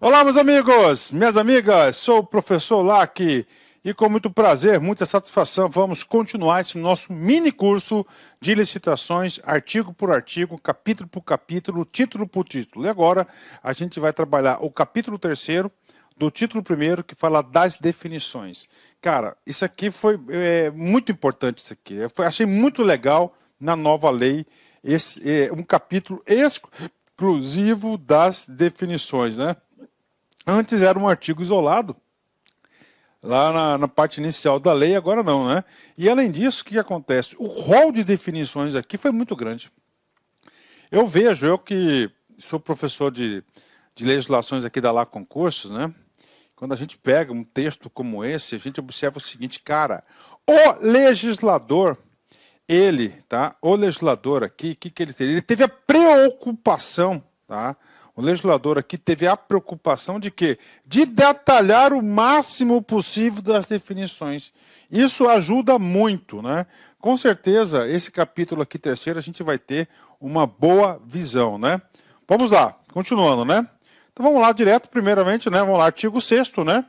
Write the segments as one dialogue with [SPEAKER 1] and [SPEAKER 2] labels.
[SPEAKER 1] Olá, meus amigos, minhas amigas, sou o professor Lac e com muito prazer, muita satisfação, vamos continuar esse nosso mini curso de licitações, artigo por artigo, capítulo por capítulo, título por título. E agora a gente vai trabalhar o capítulo 3º do título 1º, que fala das definições. Cara, isso aqui foi muito importante, isso aqui. Achei muito legal na nova lei, um capítulo exclusivo das definições, né? Antes era um artigo isolado, lá na parte inicial da lei, agora não, né? E além disso, o que acontece? O rol de definições aqui foi muito grande. Eu que sou professor de legislações aqui da Lá Concursos, né? Quando a gente pega um texto como esse, a gente observa o seguinte, cara, o legislador aqui, o que ele teve? Ele teve a preocupação, tá? O legislador aqui teve a preocupação de quê? De detalhar o máximo possível das definições. Isso ajuda muito, né? Com certeza, esse capítulo aqui, 3º, a gente vai ter uma boa visão, né? Vamos lá, continuando, né? Então vamos lá direto, primeiramente, né? Vamos lá, artigo 6º, né?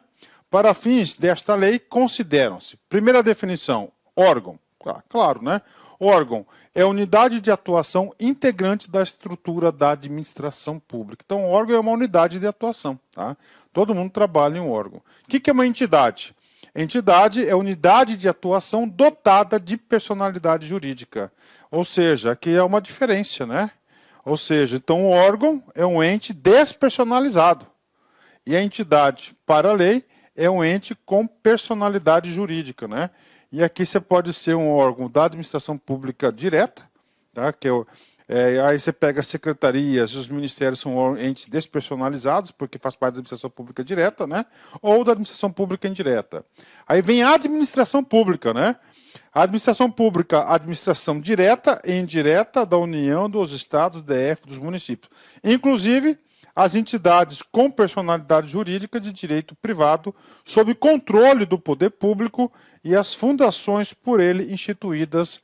[SPEAKER 1] Para fins desta lei, consideram-se. Primeira definição, órgão. Claro, né? Órgão é unidade de atuação integrante da estrutura da administração pública. Então, órgão é uma unidade de atuação, tá? Todo mundo trabalha em um órgão. O que é uma entidade? Entidade é unidade de atuação dotada de personalidade jurídica. Ou seja, aqui é uma diferença, né? Ou seja, então o órgão é um ente despersonalizado. E a entidade, para a lei, é um ente com personalidade jurídica, né? E aqui você pode ser um órgão da administração pública direta, tá? Aí você pega as secretarias e os ministérios são entes despersonalizados, porque faz parte da administração pública direta, né? Ou da administração pública indireta. Aí vem a administração pública, né? A administração pública, administração direta e indireta da União, dos estados, DF, dos municípios. Inclusive, as entidades com personalidade jurídica de direito privado, sob controle do poder público e as fundações por ele instituídas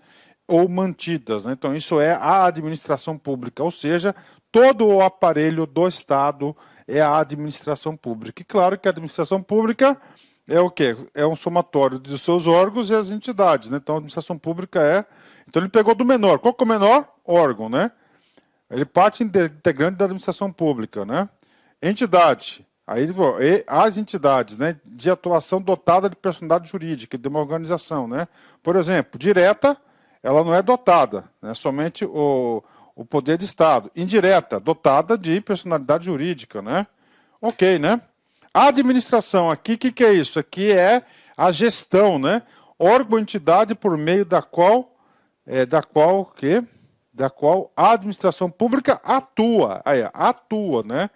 [SPEAKER 1] ou mantidas, né? Então, isso é a administração pública, ou seja, todo o aparelho do Estado é a administração pública. E claro que a administração pública é o quê? É um somatório dos seus órgãos e as entidades, né? Então, a administração pública é... Então, ele pegou do menor. Qual que é o menor? Órgão, né? Ele parte integrante da administração pública, né? Entidade. Aí as entidades, né, de atuação dotada de personalidade jurídica, de uma organização, né? Por exemplo, direta, ela não é dotada, né? Somente o poder de Estado. Indireta, dotada de personalidade jurídica, né? Ok, né? A administração aqui, o que é isso? Aqui é a gestão, né? Órgão ou entidade por meio da qual a administração pública atua. Atua, né?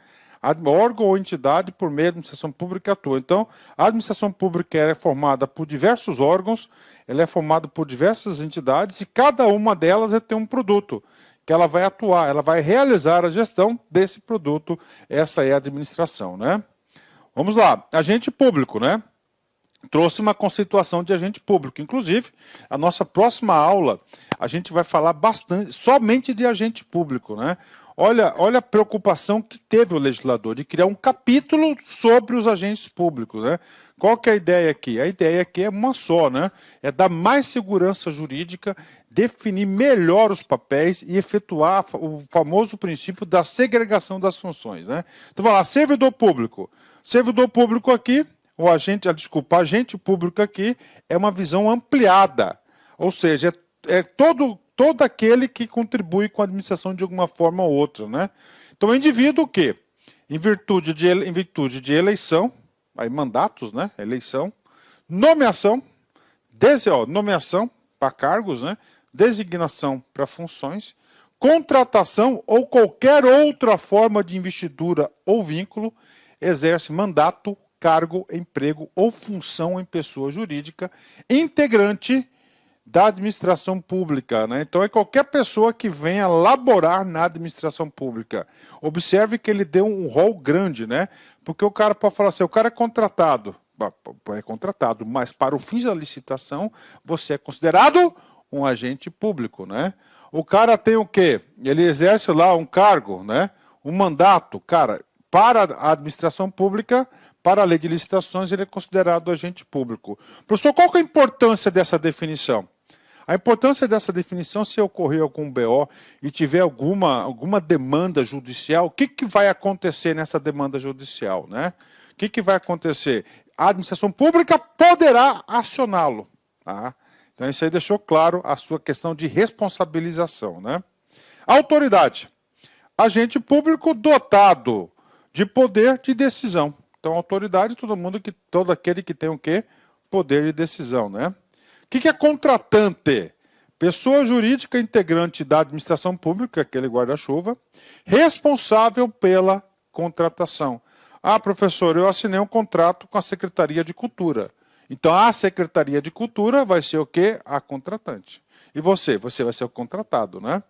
[SPEAKER 1] Órgão ou entidade por meio da administração pública atua. Então, a administração pública é formada por diversos órgãos, ela é formada por diversas entidades e cada uma delas tem um produto que ela vai atuar, ela vai realizar a gestão desse produto. Essa é a administração, né? Vamos lá, agente público, né? Trouxe uma conceituação de agente público. Inclusive, a nossa próxima aula, a gente vai falar bastante, somente de agente público, né? Olha a preocupação que teve o legislador de criar um capítulo sobre os agentes públicos, né? Qual que é a ideia aqui? A ideia aqui é uma só, né? É dar mais segurança jurídica, definir melhor os papéis e efetuar o famoso princípio da segregação das funções, né? Então, vamos lá, servidor público. Servidor público aqui, agente público aqui é uma visão ampliada, ou seja, é todo aquele que contribui com a administração de alguma forma ou outra, né? Então, o indivíduo que, em virtude de eleição, aí mandatos, né? Eleição, nomeação para cargos, né? Designação para funções, contratação ou qualquer outra forma de investidura ou vínculo, exerce mandato, cargo, emprego ou função em pessoa jurídica, integrante da administração pública, né? Então é qualquer pessoa que venha laborar na administração pública. Observe que ele deu um rol grande, né? Porque o cara pode falar assim, o cara é contratado, mas para o fim da licitação, você é considerado um agente público, né? O cara tem o quê? Ele exerce lá um cargo, né? Um mandato, cara, para a administração pública, para a lei de licitações, ele é considerado agente público. Professor, qual que é a importância dessa definição? A importância dessa definição, se ocorrer algum BO e tiver alguma demanda judicial, o que vai acontecer nessa demanda judicial, né? O que vai acontecer? A administração pública poderá acioná-lo. Tá? Então, isso aí deixou claro a sua questão de responsabilização, né? Autoridade. Agente público dotado de poder de decisão. Então, autoridade, todo aquele que tem o quê? Poder de decisão, né? O que é contratante? Pessoa jurídica integrante da administração pública, aquele guarda-chuva, responsável pela contratação. Ah, professor, eu assinei um contrato com a Secretaria de Cultura. Então, a Secretaria de Cultura vai ser o quê? A contratante. E você? Você vai ser o contratado, né?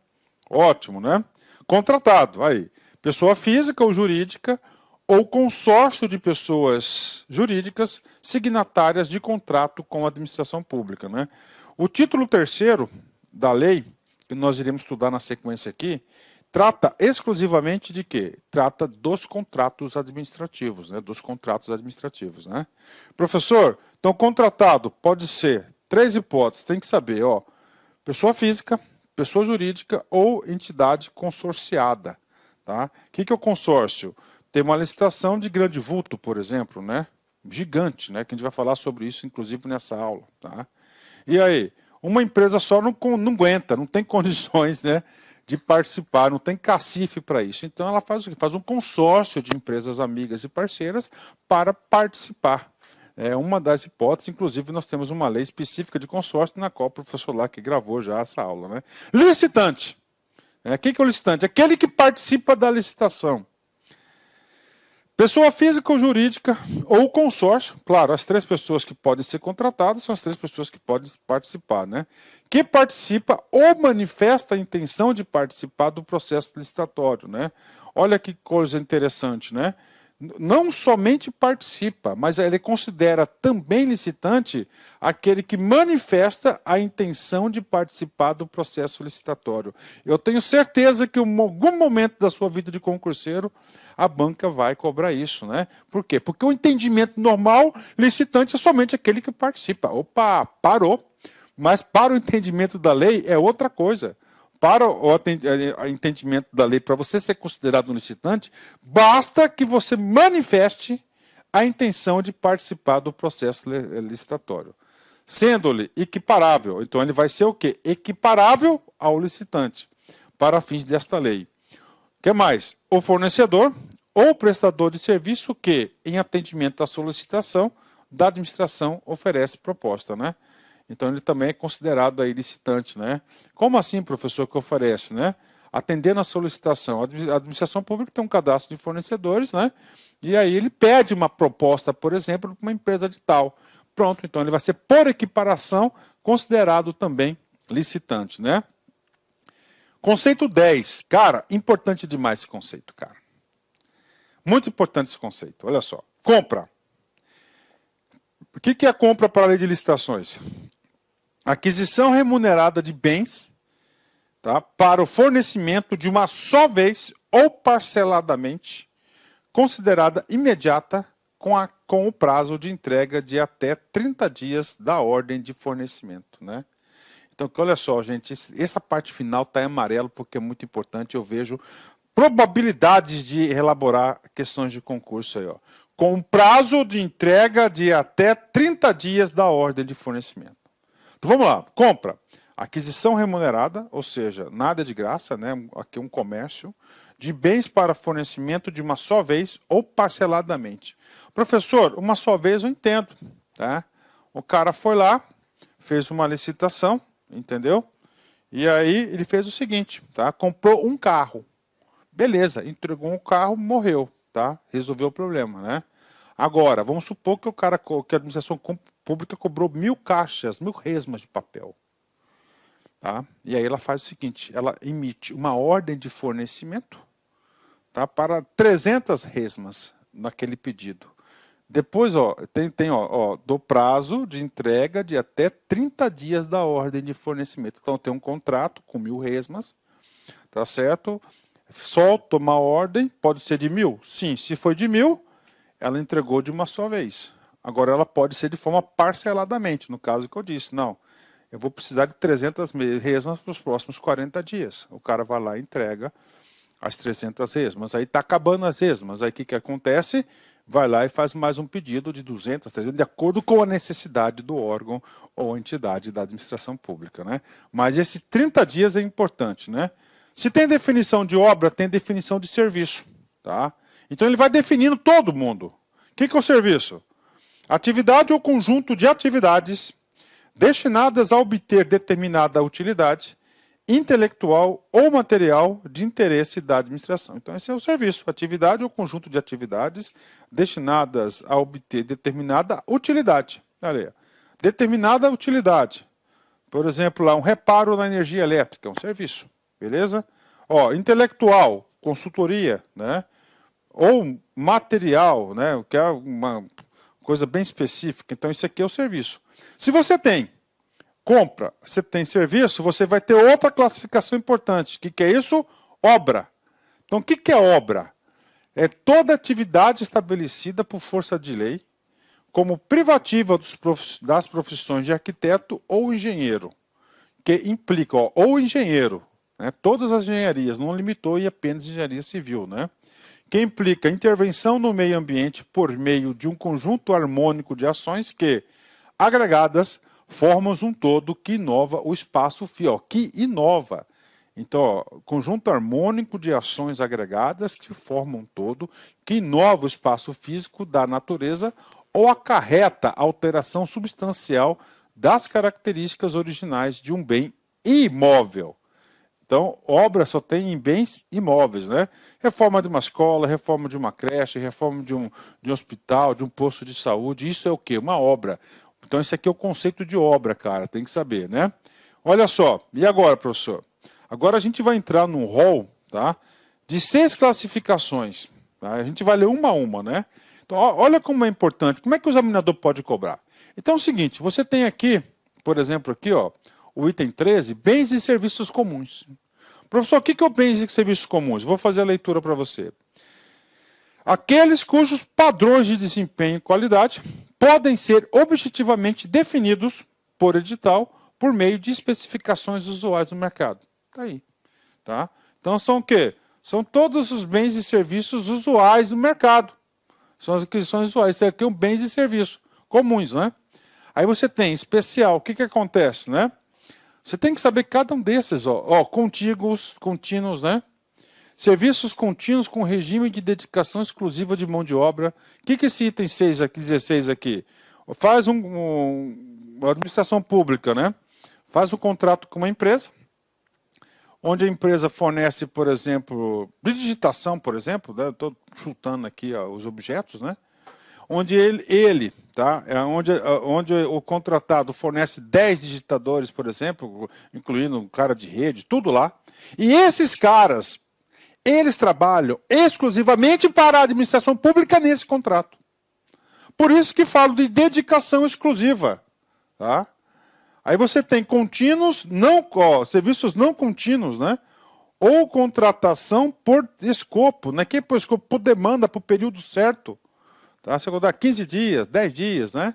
[SPEAKER 1] Ótimo, né? Contratado, aí. Pessoa física ou jurídica ou consórcio de pessoas jurídicas signatárias de contrato com a administração pública, né? O título 3º da lei, que nós iremos estudar na sequência aqui, trata exclusivamente de quê? Trata dos contratos administrativos, né? Dos contratos administrativos, né? Professor, então contratado pode ser 3 hipóteses, tem que saber, ó, pessoa física, pessoa jurídica ou entidade consorciada, tá? O que é o consórcio? Tem uma licitação de grande vulto, por exemplo, né? Gigante, né? Que a gente vai falar sobre isso, inclusive, nessa aula, tá? E aí, uma empresa só não aguenta, não tem condições, né, de participar, não tem cacife para isso. Então, ela faz o quê? Faz um consórcio de empresas amigas e parceiras para participar. É uma das hipóteses, inclusive, nós temos uma lei específica de consórcio, na qual o professor Lac gravou já essa aula, né? Licitante. O que é o licitante? Aquele que participa da licitação. Pessoa física ou jurídica, ou consórcio, claro, as 3 pessoas que podem ser contratadas são as 3 pessoas que podem participar, né? Que participa ou manifesta a intenção de participar do processo licitatório, né? Olha que coisa interessante, né? Não somente participa, mas ele considera também licitante aquele que manifesta a intenção de participar do processo licitatório. Eu tenho certeza que em algum momento da sua vida de concurseiro, a banca vai cobrar isso, né? Por quê? Porque o entendimento normal, licitante é somente aquele que participa. Opa, parou. Mas para o entendimento da lei é outra coisa. Para o entendimento da lei, para você ser considerado um licitante, basta que você manifeste a intenção de participar do processo licitatório. Sendo-lhe equiparável, então ele vai ser o quê? Equiparável ao licitante, para fins desta lei. O que mais? O fornecedor ou prestador de serviço que, em atendimento à solicitação da administração, oferece proposta, né? Então, ele também é considerado aí licitante, né? Como assim, professor, que oferece, né? Atendendo a solicitação. A administração pública tem um cadastro de fornecedores, né? E aí ele pede uma proposta, por exemplo, para uma empresa de tal. Pronto, então ele vai ser, por equiparação, considerado também licitante, né? Conceito 10. Cara, importante demais esse conceito, cara. Muito importante esse conceito. Olha só. Compra. O que é a compra para a lei de licitações? Aquisição remunerada de bens, tá, para o fornecimento de uma só vez ou parceladamente, considerada imediata com o prazo de entrega de até 30 dias da ordem de fornecimento, né? Então, olha só, gente, essa parte final está em amarelo porque é muito importante, eu vejo probabilidades de elaborar questões de concurso aí, ó. Com prazo de entrega de até 30 dias da ordem de fornecimento. Então vamos lá, compra, aquisição remunerada, ou seja, nada de graça, né? Aqui um comércio, de bens para fornecimento de uma só vez ou parceladamente. Professor, uma só vez eu entendo, tá? O cara foi lá, fez uma licitação, entendeu? E aí ele fez o seguinte, tá? Comprou um carro, beleza, entregou um carro, morreu, tá? Resolveu o problema, né? Agora, vamos supor que que a administração pública cobrou 1000 caixas, 1000 resmas de papel. Tá? E aí ela faz o seguinte, ela emite uma ordem de fornecimento, tá, para 300 resmas naquele pedido. Depois, ó, tem do prazo de entrega de até 30 dias da ordem de fornecimento. Então tem um contrato com 1000 resmas, tá certo? solta uma ordem, pode ser de 1.000? Sim, se for de 1.000, ela entregou de uma só vez. Agora ela pode ser de forma parceladamente, no caso que eu disse, não, eu vou precisar de 300 resmas para os próximos 40 dias. O cara vai lá e entrega as 300 resmas, aí está acabando as resmas, aí o que acontece? Vai lá e faz mais um pedido de 200, 300, de acordo com a necessidade do órgão ou entidade da administração pública, né? Mas esses 30 dias é importante, né? Se tem definição de obra, tem definição de serviço, tá? Então ele vai definindo todo mundo. O que é o serviço? Atividade ou conjunto de atividades destinadas a obter determinada utilidade intelectual ou material de interesse da administração. Então esse é o serviço, atividade ou conjunto de atividades destinadas a obter determinada utilidade. Olha, determinada utilidade. Por exemplo, lá um reparo na energia elétrica, é um serviço, beleza? Ó, intelectual, consultoria, né? Ou material, né? Que é uma coisa bem específica. Então isso aqui é o serviço. Se você tem compra, você tem serviço, você vai ter outra classificação importante. O que é isso? Obra. Então, o que é obra? É toda atividade estabelecida por força de lei, como privativa das profissões de arquiteto ou engenheiro, que implica, ó, ou engenheiro, né? Todas as engenharias, não limitou em apenas engenharia civil, né? Que implica intervenção no meio ambiente por meio de um conjunto harmônico de ações que, agregadas, formam um todo que inova o espaço físico, que inova. Então, ó, conjunto harmônico de ações agregadas que formam um todo que inova o espaço físico da natureza ou acarreta alteração substancial das características originais de um bem imóvel. Então, obra só tem em bens imóveis, né? Reforma de uma escola, reforma de uma creche, reforma de um hospital, de um posto de saúde, isso é o quê? Uma obra. Então, esse aqui é o conceito de obra, cara, tem que saber, né? Olha só, e agora, professor? Agora a gente vai entrar num rol, tá? De 6 classificações. Tá? A gente vai ler uma a uma, né? Então, olha como é importante. Como é que o examinador pode cobrar? Então é o seguinte, você tem aqui, por exemplo, aqui, ó, o item 13, bens e serviços comuns. Professor, o que é o bens e serviços comuns? Vou fazer a leitura para você. Aqueles cujos padrões de desempenho e qualidade podem ser objetivamente definidos por edital por meio de especificações usuais do mercado. Está aí. Tá? Então são o quê? São todos os bens e serviços usuais do mercado. São as aquisições usuais. Isso aqui é um bens e serviços comuns, né? Aí você tem especial. O que acontece, né? Você tem que saber cada um desses, ó, contíguos, contínuos, né? Serviços contínuos com regime de dedicação exclusiva de mão de obra. O que esse item 6 aqui, 16 aqui? Faz uma administração pública, né? Faz um contrato com uma empresa, onde a empresa fornece, por exemplo, digitação, por exemplo, né? Estou chutando aqui ó, os objetos, né? Onde ele tá? Onde o contratado fornece 10 digitadores, por exemplo, incluindo um cara de rede, tudo lá. E esses caras, eles trabalham exclusivamente para a administração pública nesse contrato. Por isso que falo de dedicação exclusiva. Tá? Aí você tem contínuos, serviços não contínuos, né? Ou contratação por escopo, não é que por escopo, por demanda, por período certo. Tá? Você vai dar 15 dias, 10 dias, né?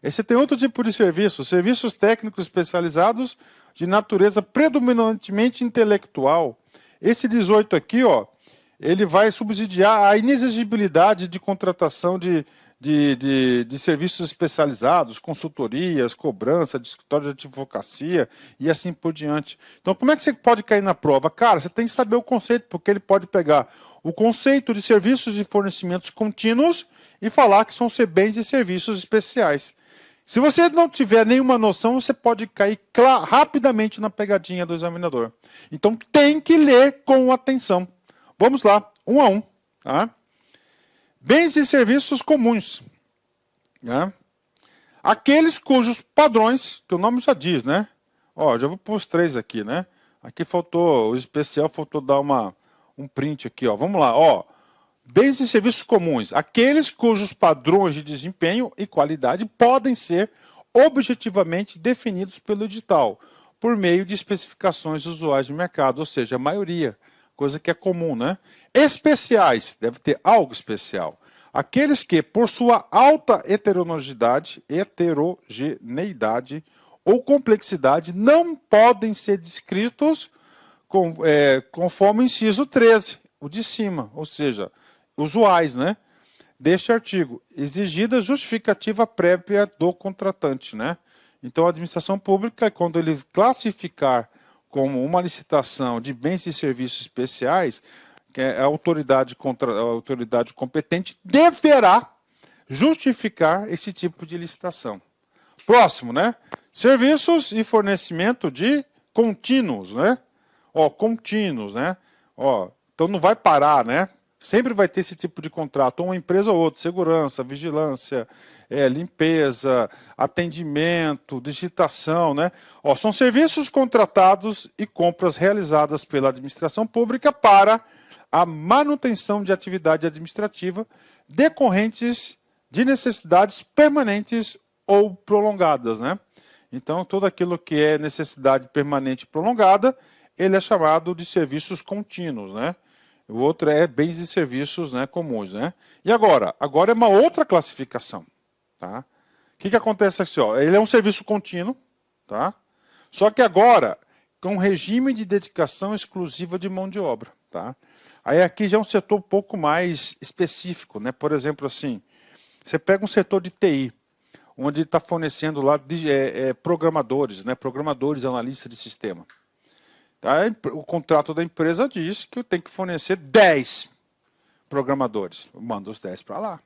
[SPEAKER 1] Aí você tem outro tipo de serviço, serviços técnicos especializados de natureza predominantemente intelectual. Esse 18 aqui, ó, ele vai subsidiar a inexigibilidade de contratação de serviços especializados, consultorias, cobrança, de escritório de advocacia e assim por diante. Então, como é que você pode cair na prova? Cara, você tem que saber o conceito, porque ele pode pegar o conceito de serviços e fornecimentos contínuos e falar que são bens e serviços especiais. Se você não tiver nenhuma noção, você pode cair rapidamente na pegadinha do examinador. Então, tem que ler com atenção. Vamos lá, um a um. Tá? Bens e serviços comuns. Né? Aqueles cujos padrões, que o nome já diz, né? Ó, já vou pôr os 3 aqui, né? Aqui faltou, o especial faltou dar um print aqui, ó. Vamos lá, ó. Bens e serviços comuns, aqueles cujos padrões de desempenho e qualidade podem ser objetivamente definidos pelo edital, por meio de especificações usuais de mercado, ou seja, a maioria. coisa que é comum, né? Especiais, deve ter algo especial. Aqueles que, por sua alta heterogeneidade ou complexidade, não podem ser descritos conforme o inciso 13, o de cima, ou seja, usuais, né? Deste artigo, exigida justificativa prévia do contratante, né? Então, a administração pública, quando ele classificar como uma licitação de bens e serviços especiais, que a autoridade competente deverá justificar esse tipo de licitação. Próximo, né? Serviços e fornecimento de contínuos, né? Contínuos, né? Então não vai parar, né? Sempre vai ter esse tipo de contrato, uma empresa ou outra, segurança, vigilância, limpeza, atendimento, digitação, né? São serviços contratados e compras realizadas pela administração pública para a manutenção de atividade administrativa decorrentes de necessidades permanentes ou prolongadas, né? Então, tudo aquilo que é necessidade permanente e prolongada, ele é chamado de serviços contínuos, né? O outro é bens e serviços, né, comuns, né? E agora? Agora é uma outra classificação, tá? O que acontece aqui? Ele é um serviço contínuo, tá? Só que agora, com regime de dedicação exclusiva de mão de obra, tá? Aí aqui já é um setor um pouco mais específico, né? Por exemplo, assim, você pega um setor de TI, onde está fornecendo lá programadores, né? Programadores, analistas de sistema. Tá? O contrato da empresa diz que tem que fornecer 10 programadores. Manda os 10 para lá.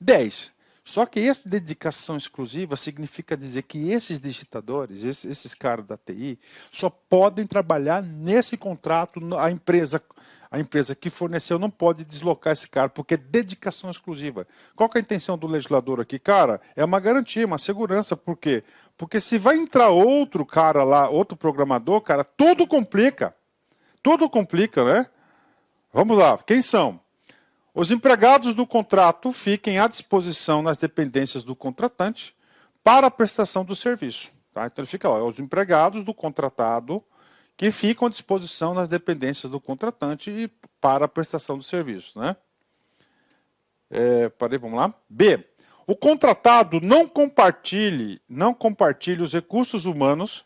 [SPEAKER 1] 10. Só que essa dedicação exclusiva significa dizer que esses digitadores, esses caras da TI, só podem trabalhar nesse contrato. A empresa que forneceu não pode deslocar esse cara, porque é dedicação exclusiva. Qual que é a intenção do legislador aqui? Cara, é uma garantia, uma segurança. Por quê? Porque se vai entrar outro cara lá, outro programador, cara, tudo complica. Tudo complica, né? Vamos lá, quem são? Os empregados do contrato fiquem à disposição nas dependências do contratante para a prestação do serviço. Tá? Então ele fica lá, os empregados do contratado que ficam à disposição nas dependências do contratante e para a prestação do serviço. Né? Vamos lá. B. O contratado não compartilhe os recursos humanos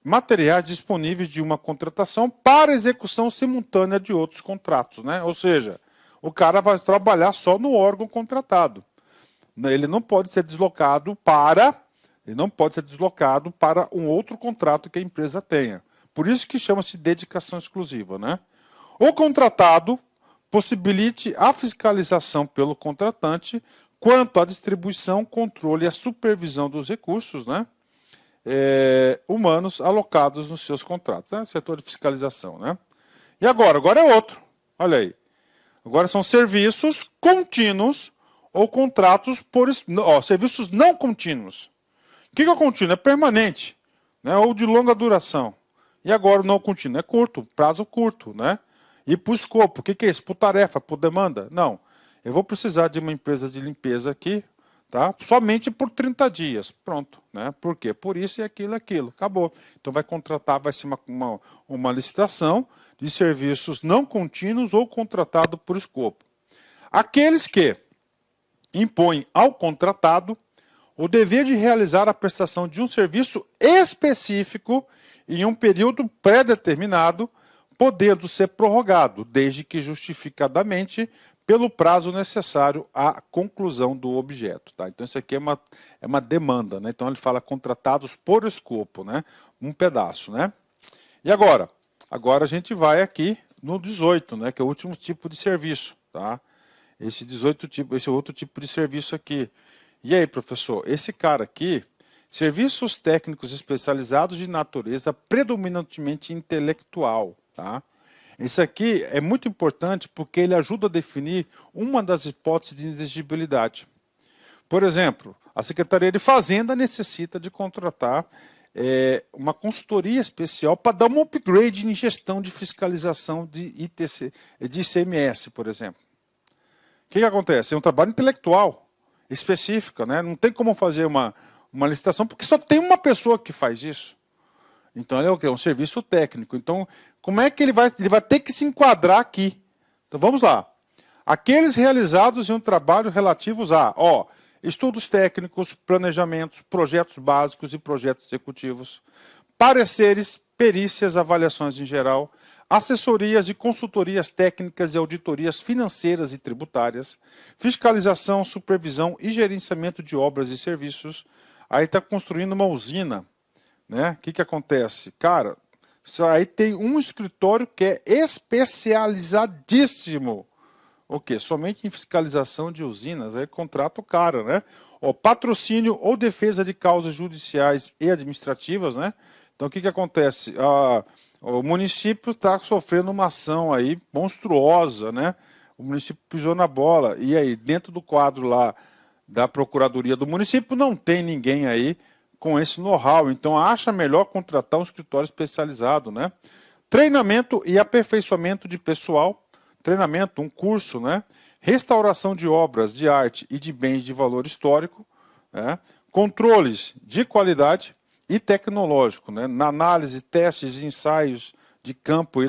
[SPEAKER 1] materiais disponíveis de uma contratação para execução simultânea de outros contratos. Né? Ou seja, o cara vai trabalhar só no órgão contratado. Ele não pode ser deslocado para um outro contrato que a empresa tenha. Por isso que chama-se dedicação exclusiva. Né? O contratado possibilite a fiscalização pelo contratante quanto à distribuição, controle e a supervisão dos recursos, né, humanos alocados nos seus contratos. Né, setor de fiscalização. Né? E agora? Agora é outro. Olha aí. Agora são serviços contínuos ou contratos serviços não contínuos. O que é contínuo? É permanente, né, ou de longa duração. E agora o não contínuo é curto, prazo curto. Né? E para o escopo, o que é isso? Por tarefa, por demanda? Não. Eu vou precisar de uma empresa de limpeza aqui, tá? Somente por 30 dias. Pronto. Né? Por quê? Por isso e aquilo, Acabou. Então vai ser uma licitação de serviços não contínuos ou contratado por escopo. Aqueles que impõem ao contratado o dever de realizar a prestação de um serviço específico em um período pré-determinado, podendo ser prorrogado, desde que justificadamente pelo prazo necessário à conclusão do objeto. Tá? Então, isso aqui é uma demanda. Né? Então, ele fala contratados por escopo, né? Um pedaço. Né? E agora? Agora a gente vai aqui no 18, né? Que é o último tipo de serviço. Tá? Esse outro tipo de serviço aqui. E aí, professor? Esse cara aqui, serviços técnicos especializados de natureza predominantemente intelectual. Tá? Esse aqui é muito importante porque ele ajuda a definir uma das hipóteses de inexigibilidade. Por exemplo, a Secretaria de Fazenda necessita de contratar uma consultoria especial para dar um upgrade em gestão de fiscalização de ICMS, por exemplo. O que acontece? É um trabalho intelectual específico, né? Não tem como fazer uma licitação porque só tem uma pessoa que faz isso. Então ele é o quê? Um serviço técnico. Então, como é que ele vai ter que se enquadrar aqui? Então vamos lá. Aqueles realizados em um trabalho relativos a, estudos técnicos, planejamentos, projetos básicos e projetos executivos, pareceres, perícias, avaliações em geral, assessorias e consultorias técnicas e auditorias financeiras e tributárias, fiscalização, supervisão e gerenciamento de obras e serviços. Aí está construindo uma usina, né? O que acontece? Cara, isso aí tem um escritório que é especializadíssimo. O quê? Somente em fiscalização de usinas, aí contrato caro, né? Patrocínio ou defesa de causas judiciais e administrativas, né? Então, o que acontece? O município está sofrendo uma ação aí monstruosa, né? O município pisou na bola. E aí, dentro do quadro lá da Procuradoria do município, não tem ninguém aí com esse know-how. Então, acha melhor contratar um escritório especializado, né? Treinamento e aperfeiçoamento de pessoal. Treinamento, um curso, né? Restauração de obras de arte e de bens de valor histórico, né? Controles de qualidade e tecnológico, né? Na análise, testes, ensaios de campo e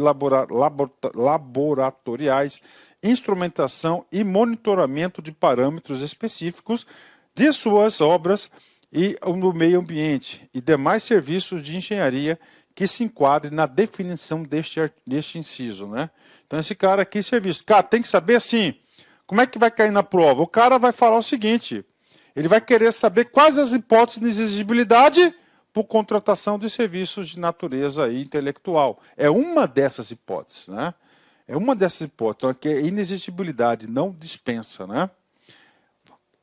[SPEAKER 1] laboratoriais, instrumentação e monitoramento de parâmetros específicos de suas obras e no meio ambiente e demais serviços de engenharia que se enquadre na definição deste inciso, né? Então esse cara aqui, serviço. Cara, tem que saber assim, como é que vai cair na prova? O cara vai falar o seguinte, ele vai querer saber quais as hipóteses de exigibilidade por contratação de serviços de natureza intelectual. É uma dessas hipóteses, né? É uma dessas hipóteses, então aqui é inexigibilidade, não dispensa, né?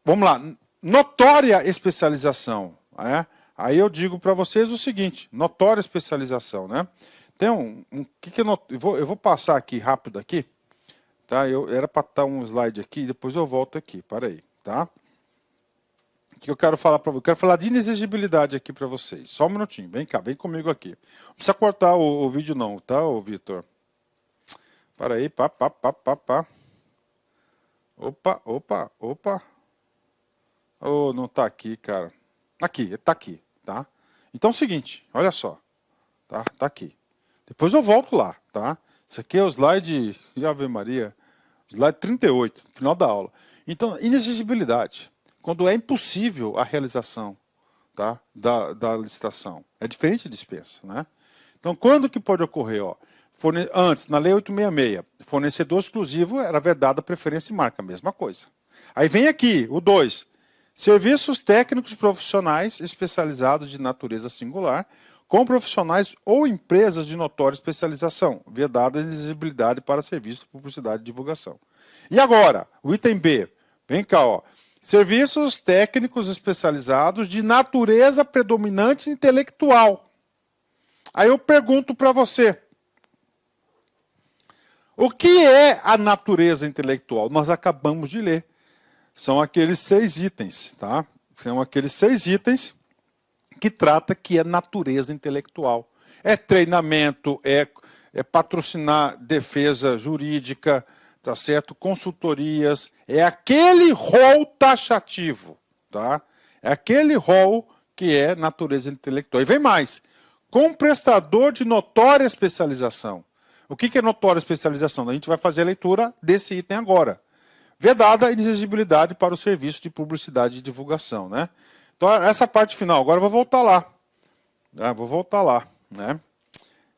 [SPEAKER 1] Vamos lá, notória especialização, né? Aí eu digo para vocês o seguinte, notória especialização, né? Tem eu vou passar aqui rápido aqui, tá? Era para estar um slide aqui, depois eu volto aqui, para aí, tá? O que eu quero falar para vocês? Eu quero falar de inexigibilidade aqui para vocês. Só um minutinho, vem cá, vem comigo aqui. Não precisa cortar o vídeo não, tá, Vitor? Para aí, pá. Opa. Oh, não está aqui, cara. Aqui, está aqui, tá? Então é o seguinte, olha só, tá? Tá aqui. Depois eu volto lá, tá? Isso aqui é o slide, Ave Maria, slide 38, final da aula. Então, inexigibilidade, quando é impossível a realização, tá? da licitação. É diferente de dispensa, né? Então, quando que pode ocorrer, antes, na Lei 866, fornecedor exclusivo era vedada preferência e marca, a mesma coisa. Aí vem aqui, o 2, serviços técnicos profissionais especializados de natureza singular, com profissionais ou empresas de notória especialização, vedada a exigibilidade para serviços de publicidade e divulgação. E agora, o item B, vem cá, serviços técnicos especializados de natureza predominante intelectual. Aí eu pergunto para você, o que é a natureza intelectual? Nós acabamos de ler. São aqueles 6 itens, tá? São aqueles 6 itens que trata que é natureza intelectual. É treinamento, é patrocinar defesa jurídica, tá certo? Consultorias, é aquele rol taxativo, tá? É aquele rol que é natureza intelectual. E vem mais, com prestador de notória especialização. O que é notória especialização? A gente vai fazer a leitura desse item agora. Vedada a inexigibilidade para o serviço de publicidade e divulgação, né? Então, essa parte final, agora eu vou voltar lá. Vou voltar lá, né?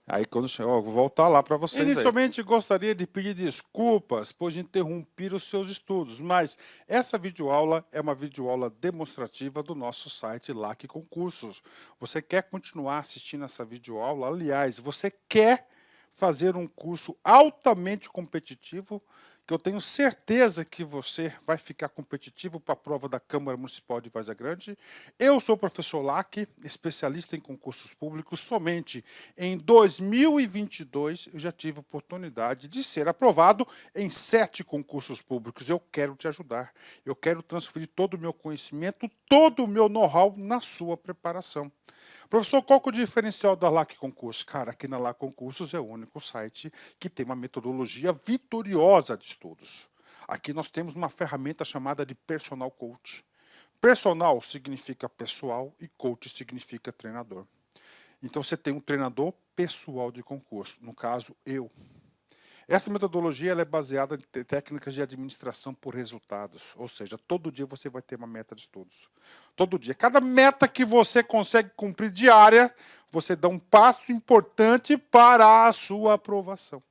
[SPEAKER 1] Aí, quando vou voltar lá para vocês. Inicialmente, gostaria de pedir desculpas por interromper os seus estudos, mas essa videoaula é uma videoaula demonstrativa do nosso site LAC Concursos. Você quer continuar assistindo essa videoaula? Aliás, você quer fazer um curso altamente competitivo, que eu tenho certeza que você vai ficar competitivo para a prova da Câmara Municipal de Várzea Grande. Eu sou o professor Lac, especialista em concursos públicos. Somente em 2022 eu já tive a oportunidade de ser aprovado em 7 concursos públicos. Eu quero te ajudar. Eu quero transferir todo o meu conhecimento, todo o meu know-how na sua preparação. Professor, qual que é o diferencial da LAC Concursos? Cara, aqui na LAC Concursos é o único site que tem uma metodologia vitoriosa de estudos. Aqui nós temos uma ferramenta chamada de Personal Coach. Personal significa pessoal e coach significa treinador. Então você tem um treinador pessoal de concurso, no caso eu. Essa metodologia ela é baseada em técnicas de administração por resultados, ou seja, todo dia você vai ter uma meta de estudos. Todo dia. Cada meta que você consegue cumprir diária, você dá um passo importante para a sua aprovação.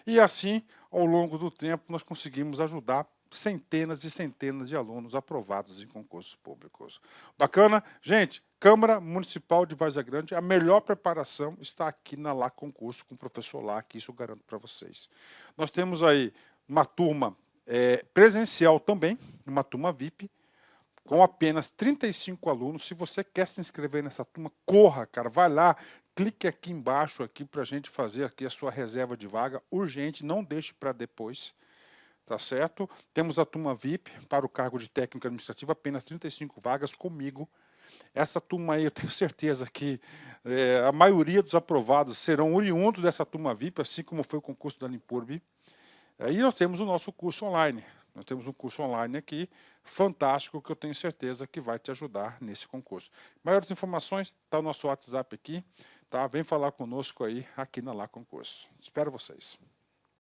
[SPEAKER 1] E assim, ao longo do tempo, nós conseguimos ajudar centenas e centenas de alunos aprovados em concursos públicos. Bacana? Gente, Câmara Municipal de Várzea Grande, a melhor preparação está aqui na Lá Concurso, com o professor Lá, que isso eu garanto para vocês. Nós temos aí uma turma presencial também, uma turma VIP, com apenas 35 alunos. Se você quer se inscrever nessa turma, corra, cara, vai lá, clique aqui embaixo aqui para a gente fazer aqui a sua reserva de vaga, urgente, não deixe para depois. Tá certo? Temos a turma VIP para o cargo de técnico administrativo, apenas 35 vagas comigo. Essa turma aí, eu tenho certeza que a maioria dos aprovados serão oriundos dessa turma VIP, assim como foi o concurso da Limpurb. E nós temos o nosso curso online. Nós temos um curso online aqui, fantástico, que eu tenho certeza que vai te ajudar nesse concurso. Maiores informações, está o nosso WhatsApp aqui. Tá? Vem falar conosco aí, aqui na Lá Concurso. Espero vocês.